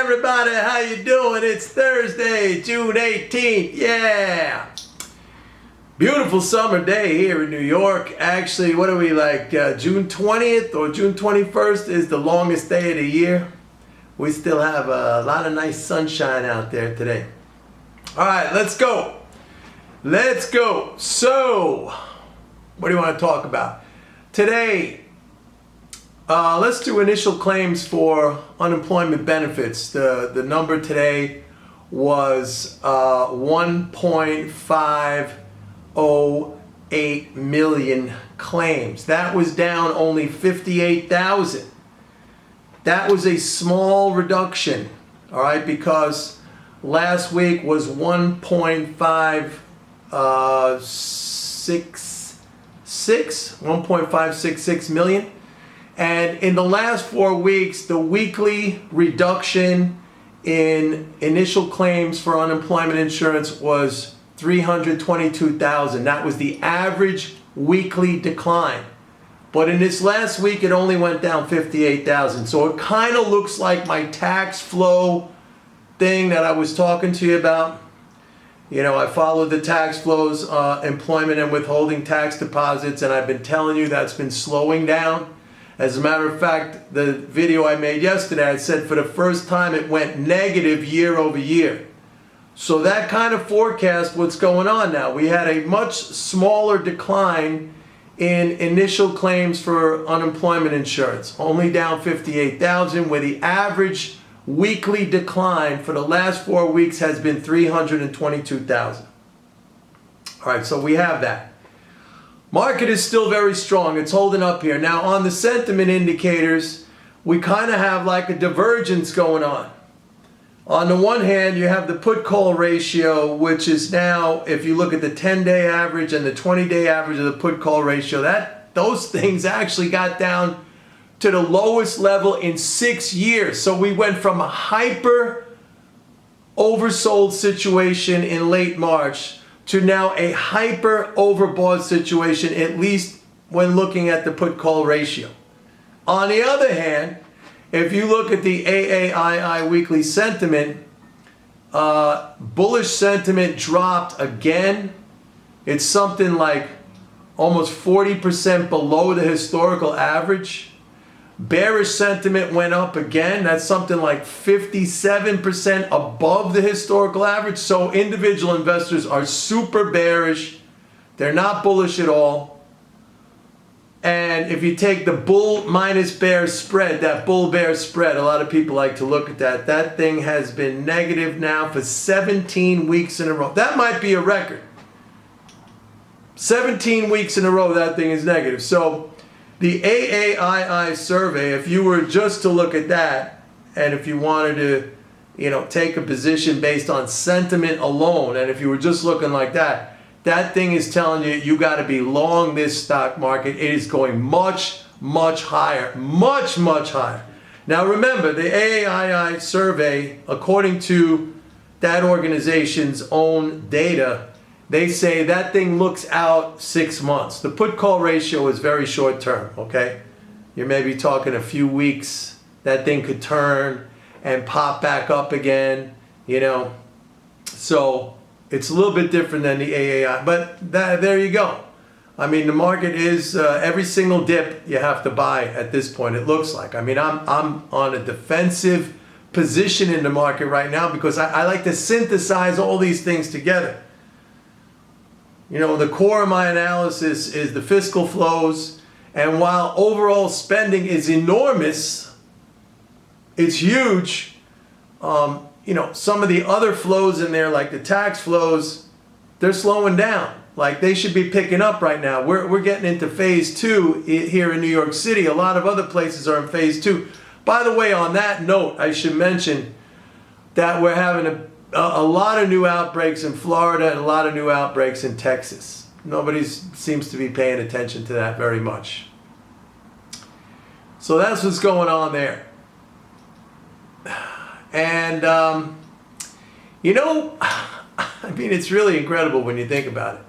everybody, how you doing? It's Thursday, June 18th. Yeah. Beautiful summer day here in New York. Actually, what are we like, June 20th or June 21st is the longest day of the year. We still have a lot of nice sunshine out there today. All right, let's go. Let's go. So, what do you want to talk about? Today, let's do initial claims for unemployment benefits. The number today was 1.508 million claims. That was down only 58,000. That was a small reduction, all right, because last week was 1.566 million. And in the last 4 weeks, the weekly reduction in initial claims for unemployment insurance was 322,000. That was the average weekly decline. But in this last week, it only went down 58,000. So it kind of looks like my tax flow thing that I was talking to you about. You know, I followed the tax flows, employment and withholding tax deposits, and I've been telling you that's been slowing down. As a matter of fact, the video I made yesterday, I said for the first time it went negative year over year. So that kind of forecast what's going on now. We had a much smaller decline in initial claims for unemployment insurance, only down 58,000, where the average weekly decline for the last 4 weeks has been 322,000. All right, so we have that. Market is still very strong. It's holding up here. Now, on the sentiment indicators, we kind of have like a divergence going on. On the one hand, you have the put-call ratio, which is now, if you look at the 10-day average and the 20-day average of the put-call ratio, those things actually got down to the lowest level in 6 years. So we went from a hyper oversold situation in late March to now a hyper overbought situation, at least when looking at the put-call ratio. On the other hand, if you look at the AAII weekly sentiment, bullish sentiment dropped again. It's something like almost 40% below the historical average. Bearish sentiment went up again. That's something like 57% above the historical average. So individual investors are super bearish. They're not bullish at all. And if you take the bull minus bear spread, that bull-bear spread, a lot of people like to look at that. That thing has been negative now for 17 weeks in a row. That might be a record. 17 weeks in a row, that thing is negative. So the AAII survey, if you were just to look at that, and if you wanted to, take a position based on sentiment alone, and if you were just looking like that, that thing is telling you got to be long this stock market. It is going much, much higher. Much, much higher. Now remember, the AAII survey, according to that organization's own data, they say that thing looks out 6 months. The put-call ratio is very short term, okay? You're maybe talking a few weeks. That thing could turn and pop back up again, So it's a little bit different than the AAI, but there you go. I mean, the market is every single dip you have to buy at this point, it looks like. I mean, I'm on a defensive position in the market right now because I like to synthesize all these things together. The core of my analysis is the fiscal flows, and while overall spending is enormous, it's huge, some of the other flows in there, like the tax flows, they're slowing down. Like they should be picking up right now. We're getting into phase 2 here in New York City. A lot of other places are in phase 2. By the way, on that note, I should mention that we're having a lot of new outbreaks in Florida and a lot of new outbreaks in Texas. Nobody seems to be paying attention to that very much. So that's what's going on there. And, I mean, it's really incredible when you think about it.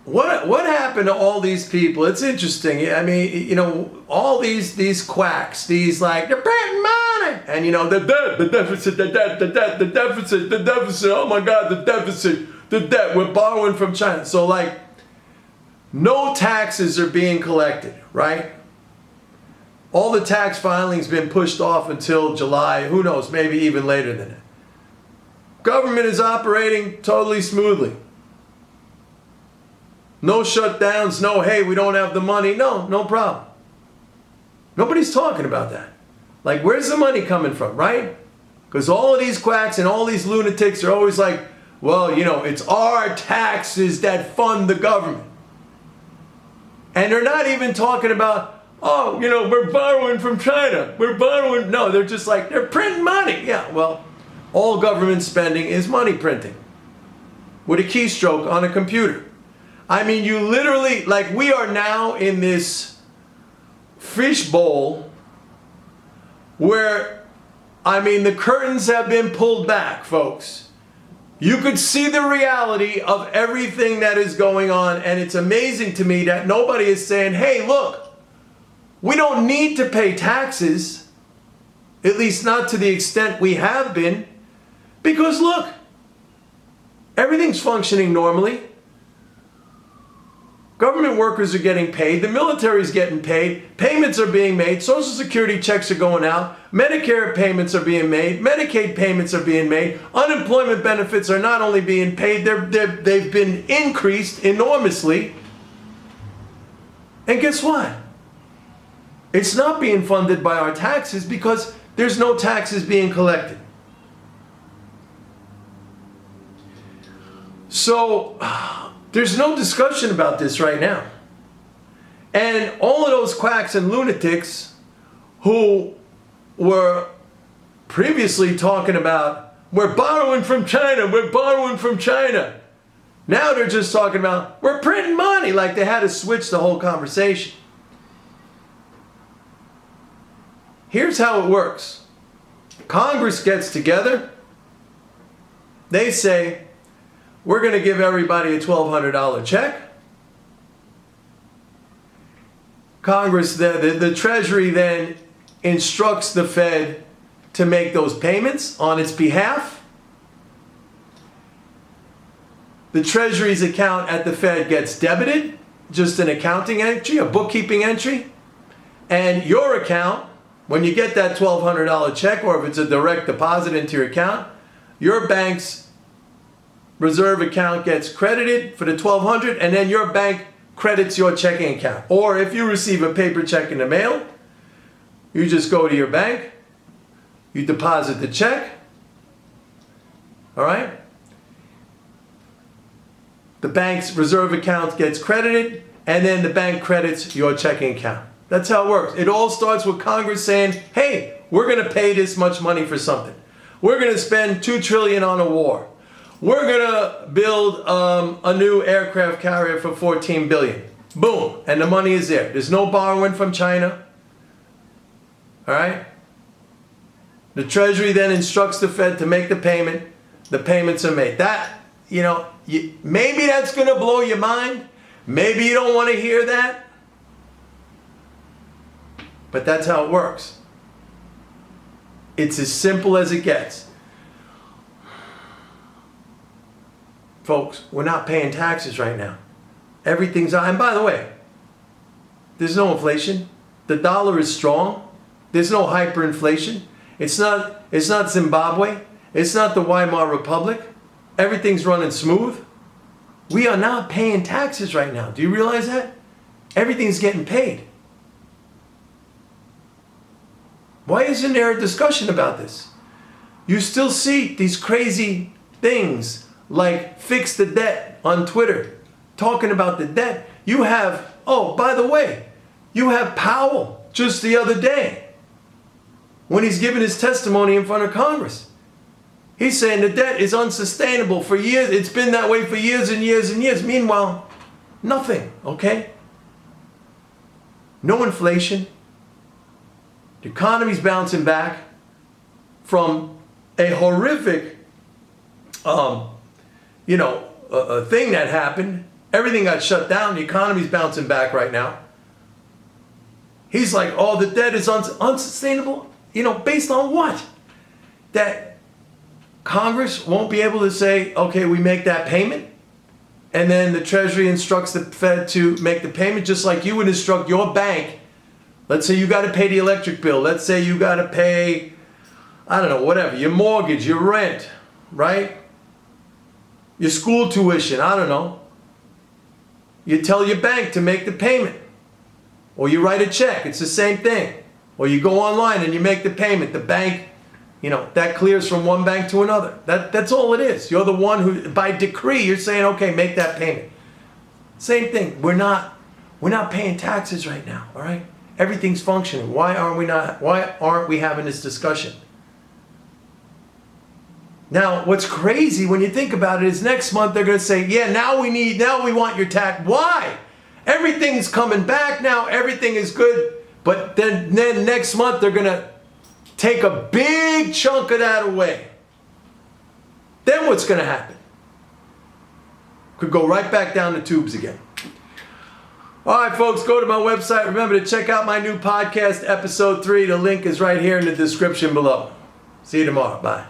what happened to all these people? It's interesting. I mean, you know, all these quacks, these like, they're printing money, and you know, the debt, the deficit, the debt, the debt, the deficit, the deficit. Oh my God, the deficit, the debt. We're borrowing from China. So like, no taxes are being collected, right? All the tax filing's been pushed off until July. Who knows? Maybe even later than that. Government is operating totally smoothly. No shutdowns, no, hey, we don't have the money. No problem. Nobody's talking about that. Like, where's the money coming from, right? Because all of these quacks and all these lunatics are always like, well, you know, it's our taxes that fund the government. And they're not even talking about, oh, you know, we're borrowing from China. We're borrowing. No, they're just like, they're printing money. Yeah, well, all government spending is money printing with a keystroke on a computer. I mean, you literally, like, we are now in this fishbowl where, I mean, the curtains have been pulled back, folks. You could see the reality of everything that is going on, and it's amazing to me that nobody is saying, hey, look, we don't need to pay taxes, at least not to the extent we have been, because look, everything's functioning normally. Government workers are getting paid, the military is getting paid, payments are being made, Social Security checks are going out, Medicare payments are being made, Medicaid payments are being made, unemployment benefits are not only being paid, they've been increased enormously. And guess what? It's not being funded by our taxes because there's no taxes being collected. So, there's no discussion about this right now. And all of those quacks and lunatics who were previously talking about, we're borrowing from China, we're borrowing from China. Now they're just talking about, we're printing money, like they had to switch the whole conversation. Here's how it works. Congress gets together. They say, we're going to give everybody a $1,200 check. Congress, the Treasury then instructs the Fed to make those payments on its behalf. The Treasury's account at the Fed gets debited, just an accounting entry, a bookkeeping entry. And your account, when you get that $1,200 check, or if it's a direct deposit into your account, your bank's reserve account gets credited for the $1,200, and then your bank credits your checking account. Or if you receive a paper check in the mail, you just go to your bank, you deposit the check, all right? The bank's reserve account gets credited, and then the bank credits your checking account. That's how it works. It all starts with Congress saying, hey, we're going to pay this much money for something. We're going to spend $2 trillion on a war. We're going to build a new aircraft carrier for $14 billion. Boom. And the money is there. There's no borrowing from China. All right? The Treasury then instructs the Fed to make the payment. The payments are made. That, you know, maybe that's going to blow your mind. Maybe you don't want to hear that. But that's how it works. It's as simple as it gets. Folks, we're not paying taxes right now. Everything's on. And by the way, there's no inflation. The dollar is strong. There's no hyperinflation. It's not Zimbabwe. It's not the Weimar Republic. Everything's running smooth. We are not paying taxes right now. Do you realize that? Everything's getting paid. Why isn't there a discussion about this? You still see these crazy things like fix the debt on Twitter, talking about the debt. You have, oh, by the way, you have Powell just the other day when he's giving his testimony in front of Congress. He's saying the debt is unsustainable for years. It's been that way for years and years and years. Meanwhile, nothing, okay? No inflation. The economy's bouncing back from a horrific a thing that happened Everything got shut down. The economy's bouncing back right now. He's like, oh, the debt is unsustainable. Based on what? That Congress won't be able to say, okay, we make that payment. And then the Treasury instructs the Fed to make the payment, just like you would instruct your bank. Let's say you got to pay the electric bill. Let's say you got to pay, I don't know, whatever, your mortgage, your rent, right? Your school tuition, I don't know. You tell your bank to make the payment. Or you write a check, it's the same thing. Or you go online and you make the payment. The bank, that clears from one bank to another. That's all it is. You're the one who, by decree, you're saying, okay, make that payment. Same thing. We're not paying taxes right now, all right? Everything's functioning. Why aren't we having this discussion? Now, what's crazy when you think about it is next month they're going to say, yeah, now we want your tax. Why? Everything's coming back now. Everything is good. But then next month they're going to take a big chunk of that away. Then what's going to happen? Could go right back down the tubes again. All right, folks, go to my website. Remember to check out my new podcast, episode 3. The link is right here in the description below. See you tomorrow. Bye.